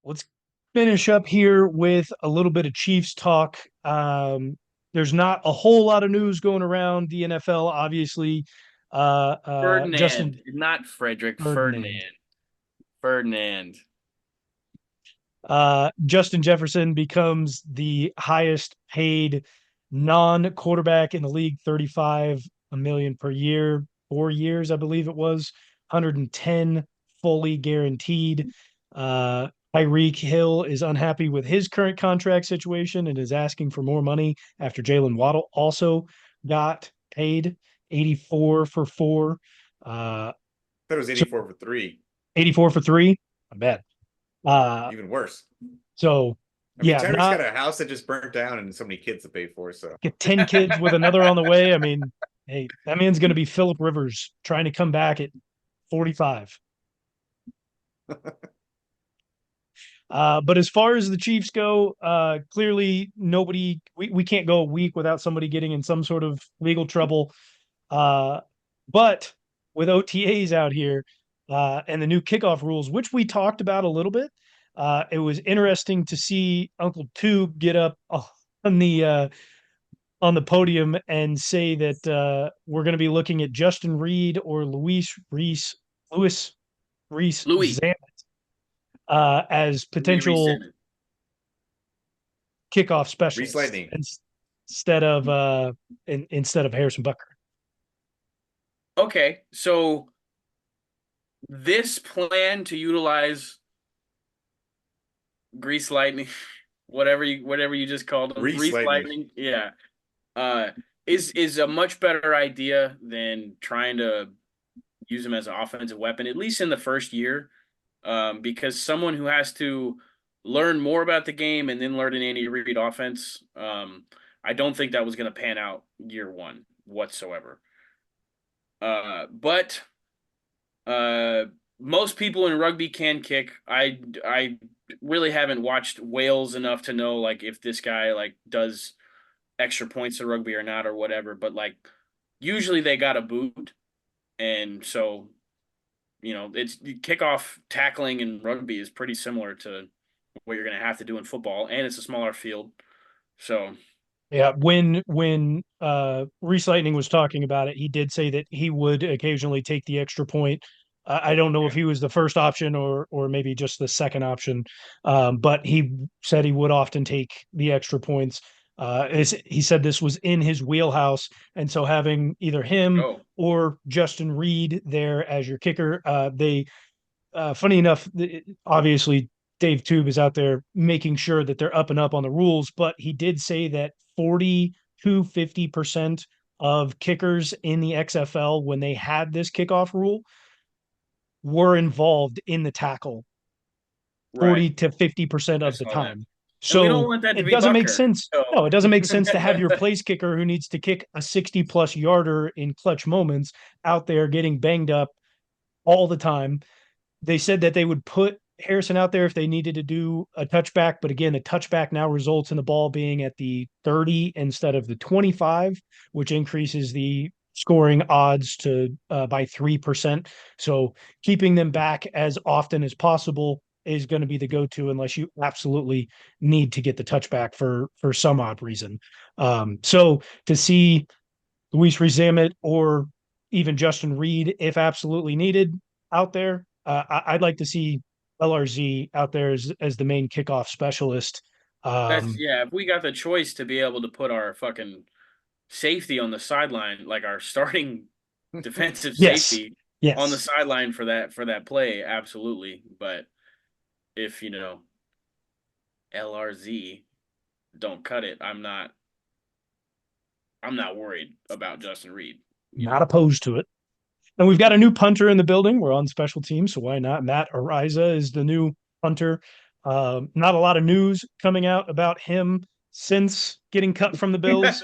let's finish up here with a little bit of Chiefs talk. There's not a whole lot of news going around the NFL, obviously. Ferdinand, Justin not Frederick. Ferdinand. Ferdinand. Ferdinand. Justin Jefferson becomes the highest paid non-quarterback in the league, 35 million per year, 4 years, I believe it was, 110 fully guaranteed. Tyreek Hill is unhappy with his current contract situation and is asking for more money after Jalen Waddle also got paid 84 for four. Thought it was So 84 for three. 84 for three. I bet. Uh, Even worse. so I mean, yeah, Tyreek's not got a house that just burnt down and so many kids to pay for. So get 10 kids with another on the way. I mean, hey, that man's going to be Philip Rivers trying to come back at 45. But as far as the Chiefs go, clearly we can't go a week without somebody getting in some sort of legal trouble. Uh, but with OTAs out here and the new kickoff rules, which we talked about a little bit, it was interesting to see Uncle Two get up on the podium and say that we're going to be looking at Justin Reed or Louis Reese Louis. as Louis potential Resentment. kickoff Reese specialists Lightning. instead of Harrison Bucker. Okay, so this plan to utilize Grease Lightning, whatever you just called them, Reese Grease Lightning. Lightning, yeah, uh, is a much better idea than trying to use him as an offensive weapon, at least in the first year, because someone who has to learn more about the game and then learn an Andy Reid offense, I don't think that was going to pan out year one whatsoever. But most people in rugby can kick. I really haven't watched Wales enough to know like if this guy like does extra points to rugby or not or whatever. But like usually they got a boot, and so it's kickoff tackling in rugby is pretty similar to what you're going to have to do in football, and it's a smaller field. So Yeah, when Reese Lightning was talking about it, he did say that he would occasionally take the extra point. I don't know if yeah. he was the first option or maybe just the second option, but he said he would often take the extra points. He said this was in his wheelhouse, and so having either him Oh, or Justin Reed there as your kicker, funny enough, obviously Dave Tube is out there making sure that they're up and up on the rules, but he did say that 40 to 50% of kickers in the XFL, when they had this kickoff rule, were involved in the tackle right. 40 to 50% I of the saw that. time. And we don't So want that to it be doesn't make Bucker. sense. So No, it doesn't make sense to have your place kicker who needs to kick a 60 plus yarder in clutch moments out there getting banged up all the time. They said that they would put Harrison out there if they needed to do a touchback. But again, the touchback now results in the ball being at the 30 instead of the 25, which increases the scoring odds to by 3%. So keeping them back as often as possible is going to be the go-to unless you absolutely need to get the touchback for some odd reason. So to see Luis Rezamet or even Justin Reed, if absolutely needed, out there. I'd like to see LRZ out there as the main kickoff specialist. that's Um, yeah. If we got the choice to be able to put our fucking safety on the sideline, like our starting defensive yes, safety on the yes, sideline for that play, absolutely. But if LRZ don't cut it, I'm not worried about Justin Reed. You not know. opposed to it. And we've got a new punter in the building. We're on special teams, so why not? Matt Ariza is the new punter. Not a lot of news coming out about him since getting cut from the Bills.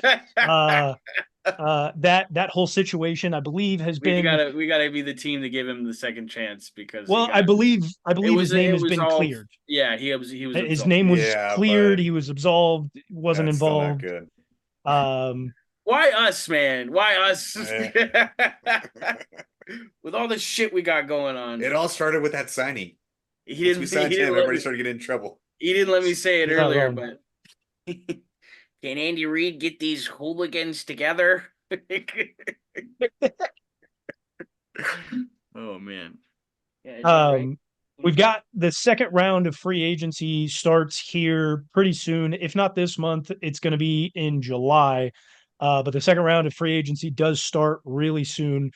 Uh, that whole situation, I believe, has we been gotta we gotta be the team to give him the second chance because he well. I got believe I it believe was his name it has was been all cleared. yeah, he was His absolved. name was Yeah, cleared. but He was absolved. Wasn't that's still not involved. good. Um, Why us, man? Why us? Eh. With all the shit we got going on. It all started with that signing. He Once we didn't. He signed him, didn't let everybody me. started getting in trouble. He didn't let me say it You're not earlier, wrong. but can Andy Reid get these hooligans together? Oh man. Yeah, is that right? Um, we've got the second round of free agency starts here pretty soon. If not this month, it's going to be in July. But the second round of free agency does start really soon.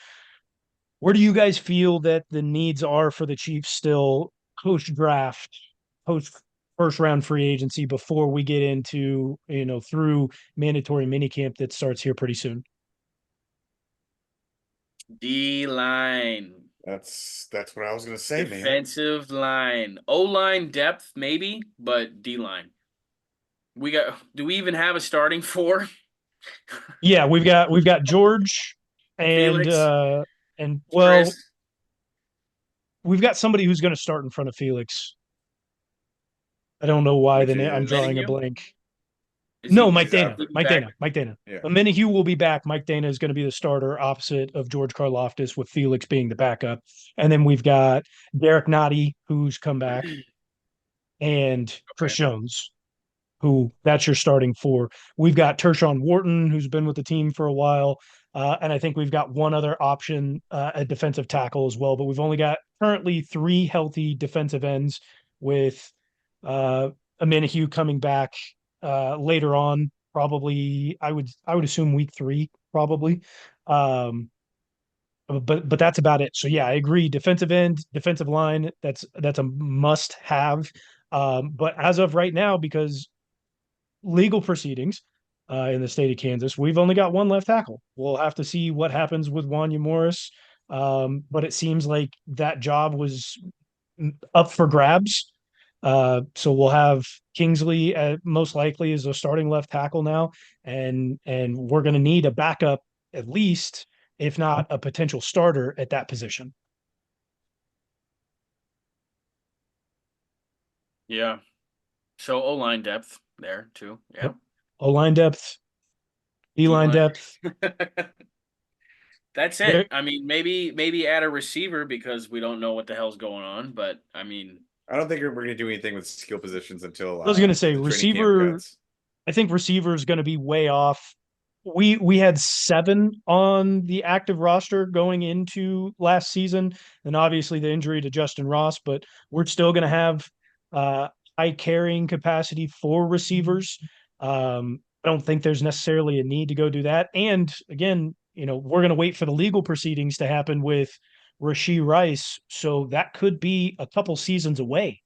Where do you guys feel that the needs are for the Chiefs still post draft, post first round free agency before we get into, through mandatory minicamp that starts here pretty soon? D line. That's what I was gonna say, man. Defensive line. O line depth, maybe, but D line. Do we even have a starting four? Yeah, we've got George and Felix, uh and well, Chris, we've got somebody who's going to start in front of Felix. I don't know why the Which name. I'm is drawing a Menahue. blank. Is No, he Mike he's Dana. out. he Mike back? Dana. Mike Dana. Yeah. Minihue will be back. Mike Dana is going to be the starter opposite of George Karloftis, with Felix being the backup. And then we've got Derek Nottie, who's come back, and Chris Okay. Jones, who that's your starting four. We've got Tershawn Wharton, who's been with the team for a while. And I think we've got one other option at defensive tackle as well. But we've only got currently three healthy defensive ends, with uh, Minihue coming back later on, probably I would assume week 3, probably. Um, but that's about it. So yeah, I agree. Defensive end, defensive line, that's a must have. But as of right now, because legal proceedings in the state of Kansas, we've only got one left tackle. We'll have to see what happens with Wanya Morris. But it seems like that job was up for grabs. So we'll have Kingsley most likely as a starting left tackle now, and we're going to need a backup at least, if not a potential starter at that position. Yeah. So O line depth there too. Yeah. Yep. O line depth, D D line line. depth. That's it. There, I mean, maybe add a receiver because we don't know what the hell's going on. But I mean, I don't think we're gonna do anything with skill positions until I was going to say the training camp receiver. cuts. I think receiver is going to be way off. We had 7 on the active roster going into last season, and obviously the injury to Justin Ross, but we're still going to have uh, high carrying capacity for receivers. I don't think there's necessarily a need to go do that. And again, we're going to wait for the legal proceedings to happen with Rashee Rice, so that could be a couple seasons away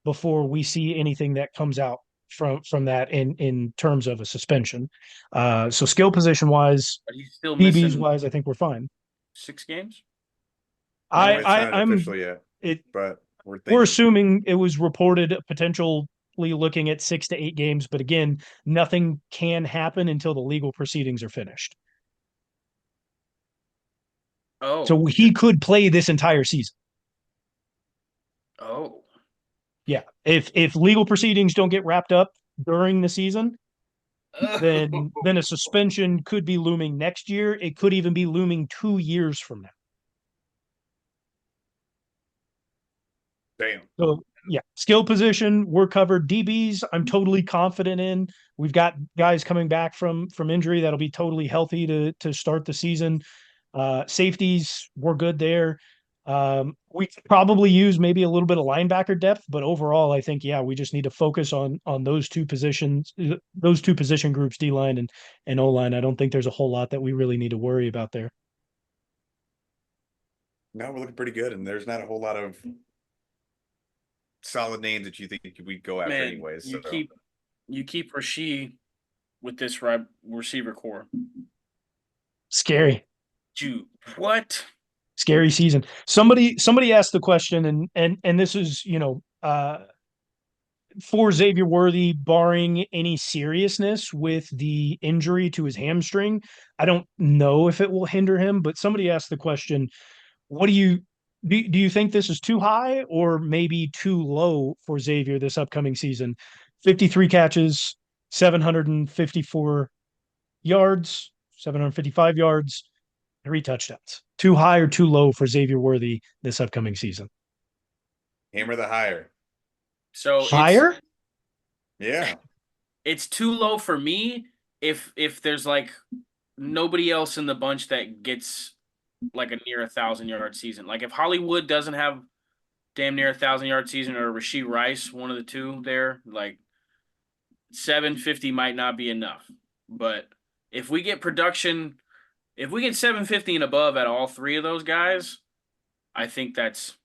before we see anything that comes out from that in terms of a suspension. So skill position wise, but he's still DBs missing wise, I think we're fine. 6 games. No, I, it's I not I'm official yet, it. but We're thinking. assuming it was reported potentially looking at 6 to 8 games, but again, nothing can happen until the legal proceedings are finished. Oh, So he could play this entire season. oh, Yeah, if legal proceedings don't get wrapped up during the season, then a suspension could be looming next year. It could even be looming 2 years from now. Damn. So yeah, skill position we're covered. DBs I'm totally confident in. We've got guys coming back from injury that'll be totally healthy to start the season. Safeties we're good there. We could probably use maybe a little bit of linebacker depth, but overall I think we just need to focus on those two positions, those two position groups, D line and O line. I don't think there's a whole lot that we really need to worry about there. No, we're looking pretty good, and there's not a whole lot of solid names that you think we'd go after man, anyways. you So keep Rasheed with this receiver core. Scary. Dude, what? Scary season. Somebody asked the question, and this is for Xavier Worthy, barring any seriousness with the injury to his hamstring. I don't know if it will hinder him, but somebody asked the question: what do you think this is too high or maybe too low for Xavier this upcoming season? 53 catches, 754 yards, 755 yards, 3 touchdowns. Too high or too low for Xavier Worthy this upcoming season? Hammer the higher. So Higher? Yeah. it's too low for me if there's like nobody else in the bunch that gets like a near 1,000-yard season. Like if Hollywood doesn't have damn near 1,000-yard season or Rasheed Rice, one of the two there, like 750 might not be enough. But if we get production, if we get 750 and above at all three of those guys, I think that's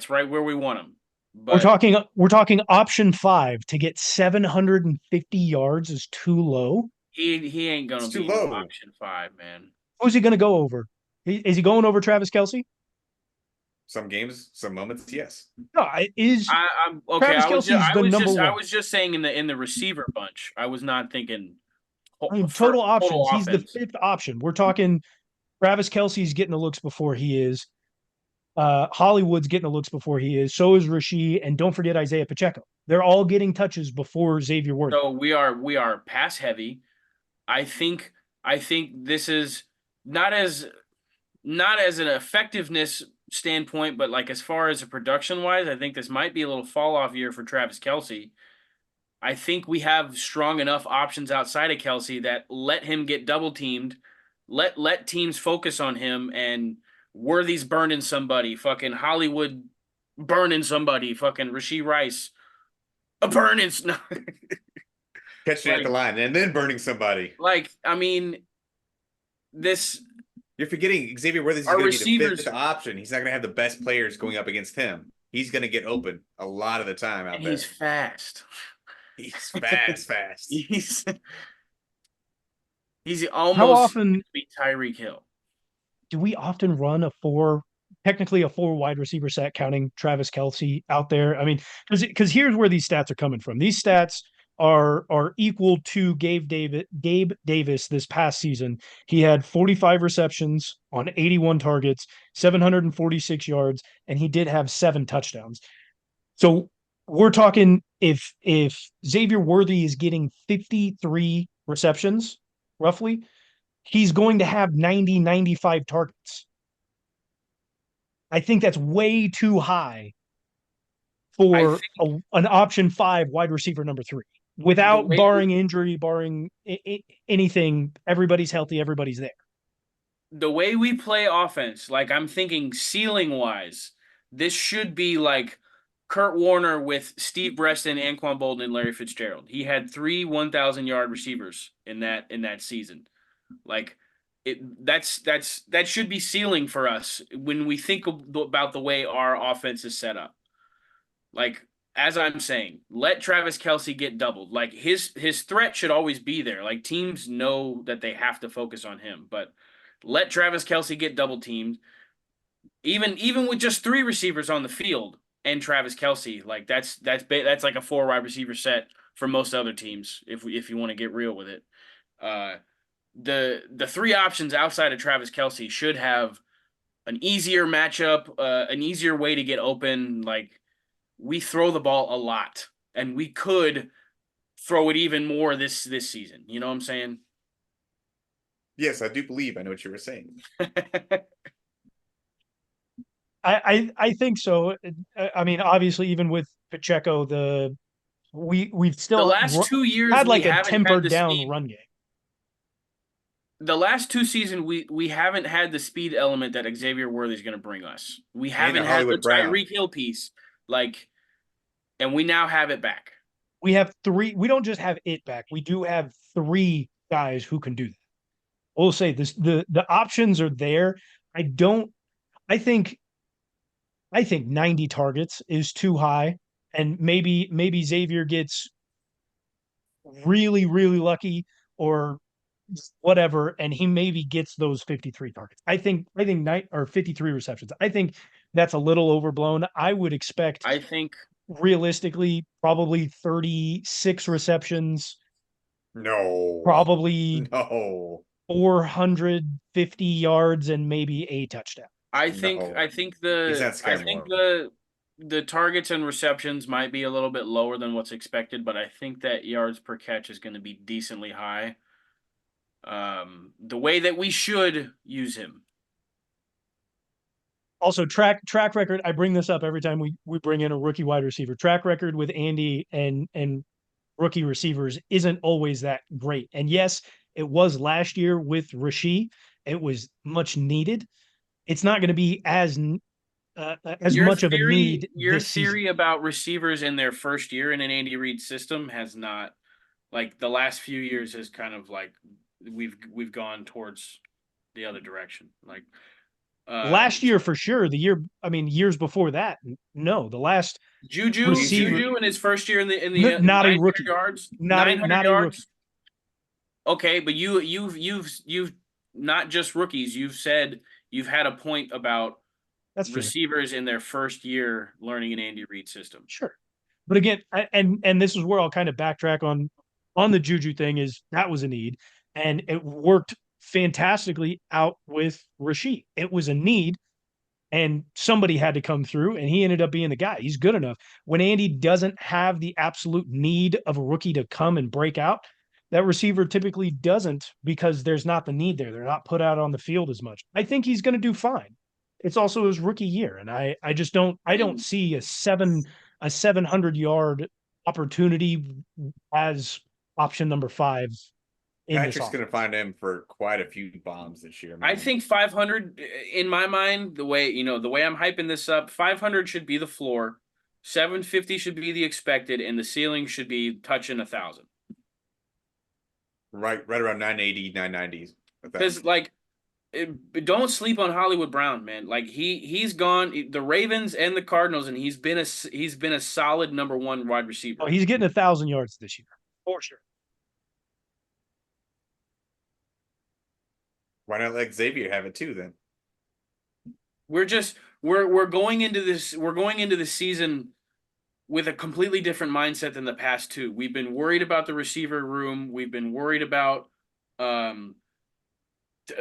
right where we want them. We're But talking we're talking option 5 to get 750 yards is too low. he ain't gonna It's too be no low. option 5, man. Who's he going to go over? Is he going over Travis Kelsey? Some games, some moments, yes. No, is I'm okay. Travis Kelsey's the number I one. was just saying in the receiver bunch. I was not thinking I mean, for total total options. He's the offense. fifth option. We're talking Travis Kelsey's getting the looks before he is. Hollywood's getting the looks before he is. So is Rasheed, and don't forget Isaiah Pacheco. They're all getting touches before Xavier Worthy. So we are pass heavy. I think this is not as not as an effectiveness standpoint, but like as far as a production wise, I think this might be a little fall off year for Travis Kelsey. I think we have strong enough options outside of Kelsey that let him get double teamed, let teams focus on him, and Worthy's burning somebody, fucking Hollywood burning somebody, fucking Rasheed Rice burning Catching at the like line and then burning somebody. I mean this You're forgetting Xavier Worthy is our going to be the receivers fifth option. He's not going to have the best players going up against him. He's going to get open a lot of the time out and there. he's fast. He's fast, fast. He's he's How almost often be Tyreek Hill. do we often run technically a four wide receiver set, counting Travis Kelsey out there? I mean, because here's where these stats are coming from. These stats are equal to Gabe Davis this past season. He had 45 receptions on 81 targets, 746 yards, and he did have 7 touchdowns. So we're talking if Xavier Worthy is getting 53 receptions, roughly, he's going to have 95 targets. I think that's way too high I for think an option 5 wide receiver number 3. the Without way barring injury, barring anything, everybody's healthy, everybody's there. we play offense, like I'm thinking ceiling wise, this should be like Kurt Warner with Steve Breston, Anquan Bolden, and Larry Fitzgerald. He had 3 1,000-yard receivers in that season. Like that should be ceiling for us when we think about the way our offense is set up. Like as I'm saying, let Travis Kelsey get doubled. Like his threat should always be there. Like teams know that they have to focus on him, but let Travis Kelsey get double teamed. Even with just 3 receivers on the field and Travis Kelsey, like that's like a 4 wide receiver set for most other teams. If you want to get real with it, the 3 options outside of Travis Kelsey should have an easier matchup, an easier way to get open. Like we throw the ball a lot, and we could throw it even more this season. You know what I'm saying? Yes, I do believe I know what you were saying. I think so. I mean, obviously, even with Pacheco, we've The still last 2 years had we like a haven't had tempered the down speed. run game. The last 2 seasons we haven't had the speed element that Xavier Worthy is going to bring us. We haven't had the Hollywood Brown. Tyreek Hill piece, like, and we now have it back. We have 3. We don't just have it back. We do have 3 guys who can do that. We'll say this: the options are there. I don't. I think 90 targets is too high, and maybe Xavier gets really lucky or whatever, and he maybe gets those 53 targets. I think 53 receptions. I think that's a little overblown. I would expect I think realistically probably 36 receptions, No. probably No. 450 yards, and maybe a touchdown. No. I think He's not I Sky think Moore. the targets and receptions might be a little bit lower than what's expected, but I think that yards per catch is going to be decently high. The way that we should use him. Also, track record. I bring this up every time we bring in a rookie wide receiver. Track record with Andy and rookie receivers isn't always that great. And yes, it was last year with Rasheed. It was much needed. It's not going to be as much of a need Your this season. theory about receivers in their first year in an Andy Reid system has not, like, the last few years has kind of like we've gone towards the other direction. Like Last year for sure. Years before that, no. The last receiver, Juju in his first year in the not a 900 rookie, yards, not a 900 not a rookie. yards. Okay, but you've not just rookies. You've said you've had a point about That's fair. receivers in their first year learning an Andy Reid system. Sure. But again, and this is where I'll kind of backtrack on the Juju thing is that was a need, and it worked fantastically out with Rasheed. It was a need, and somebody had to come through, and he ended up being the guy. He's good enough. When Andy doesn't have the absolute need of a rookie to come and break out, that receiver typically doesn't because there's not the need there. They're not put out on the field as much. I think he's going to do fine. It's also his rookie year, and I just don't see a 700 yard opportunity as option number 5 in this Patrick's going to find him for quite a few bombs this year, man. I think 500, in my mind, the way I'm hyping this up, 500 should be the floor, 750 should be the expected, and the ceiling should be touching 1,000. Right around 980, 990s. Because don't sleep on Hollywood Brown, man. Like he's gone the Ravens and the Cardinals, and he's been a solid number 1 wide receiver. Oh, he's getting 1,000 yards this year for sure. Why not let Xavier have it too then? We're going into this season with a completely different mindset than the past 2. We've been worried about the receiver room. We've been worried about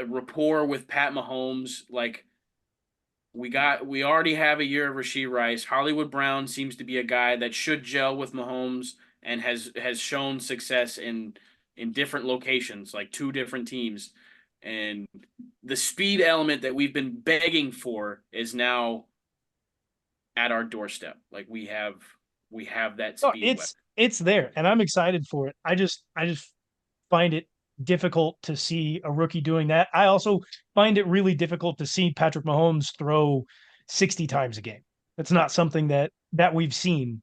rapport with Pat Mahomes. Like we already have a year of Rashee Rice. Hollywood Brown seems to be a guy that should gel with Mahomes and has shown success in different locations, like 2 different teams. And the speed element that we've been begging for is now at our doorstep. Like we have that speed. It's there, and I'm excited for it. I just find it difficult to see a rookie doing that. I also find it really difficult to see Patrick Mahomes throw 60 times a game. That's not something that we've seen.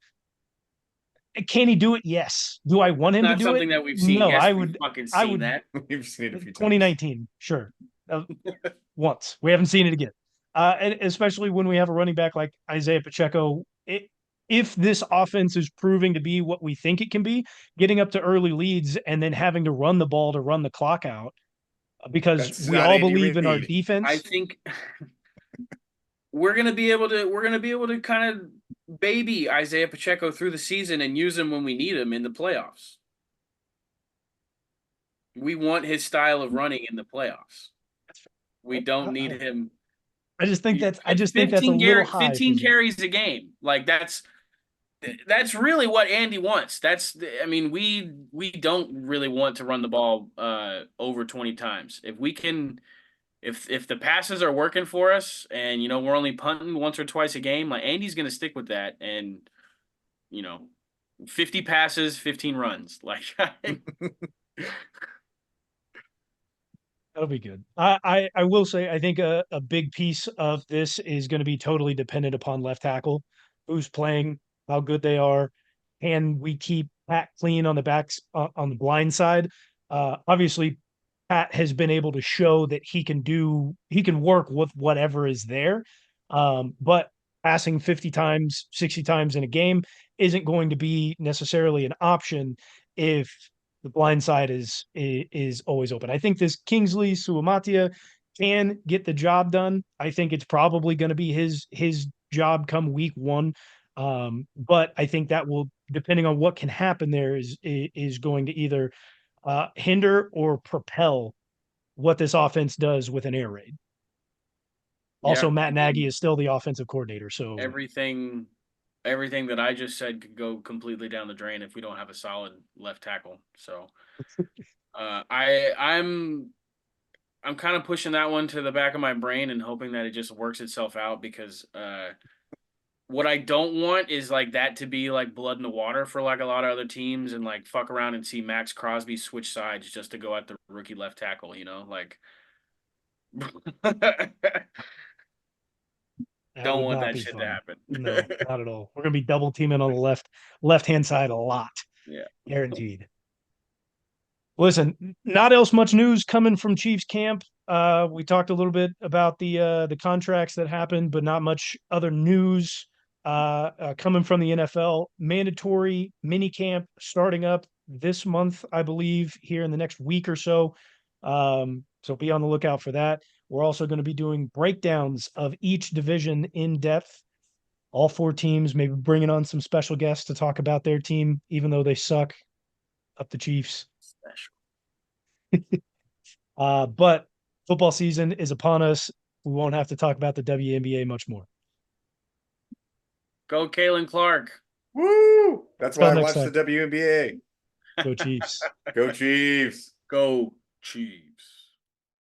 Can he do it? Yes. Do I want him to do it? Not something that we've seen. No, yes, I would. Fucking I seen would. That. We've seen it a few 2019, times. Sure. Once. We haven't seen it again. And especially when we have a running back like Isaiah Pacheco. If this offense is proving to be what we think it can be, getting up to early leads and then having to run the ball to run the clock out, because we all believe in our defense. I think we're gonna be able to kind of baby Isaiah Pacheco through the season and use him when we need him in the playoffs. We want his style of running in the playoffs. We don't need him. I just think that's a little high. 15 carries a game. Like that's really what Andy wants. We don't really want to run the ball over 20 times. If we can, if the passes are working for us and we're only punting once or twice a game, like Andy's going to stick with that, and 50 passes, 15 runs. Like that'll be good. I will say I think a big piece of this is going to be totally dependent upon left tackle, who's playing, how good they are, and we keep Pat clean on the backs on the blind side. Obviously, Pat has been able to show that he can work with whatever is there. But passing 50 times, 60 times in a game isn't going to be necessarily an option if the blind side is always open. I think this Kingsley Suamatia can get the job done. I think it's probably going to be his job come week 1. But I think that will, depending on what can happen there, is going to either hinder or propel what this offense does with an air raid. Also, Matt Nagy is still the offensive coordinator, so everything that I just said could go completely down the drain if we don't have a solid left tackle. So I'm I'm kind of pushing that one to the back of my brain and hoping that it just works itself out because what I don't want is like that to be like blood in the water for like a lot of other teams and like fuck around and see Max Crosby switch sides just to go at the rookie left tackle, like That don't would want not that be shit to fun. happen. No, not at all. We're gonna be double teaming on the left hand side a lot, Yeah. guaranteed. Listen, not else much news coming from Chiefs camp. We talked a little bit about the contracts that happened, but not much other news coming from the NFL. Mandatory mini camp starting up this month, I believe, here in the next week or so. So be on the lookout for that. We're also going to be doing breakdowns of each division in depth. All four teams, maybe bringing on some special guests to talk about their team, even though they suck. Up the Chiefs. Special. But football season is upon us. We won't have to talk about the WNBA much more. Go Kalen Clark. Woo! That's why Till I next watched the time. WNBA. Go Chiefs. Go Chiefs. Go Chiefs.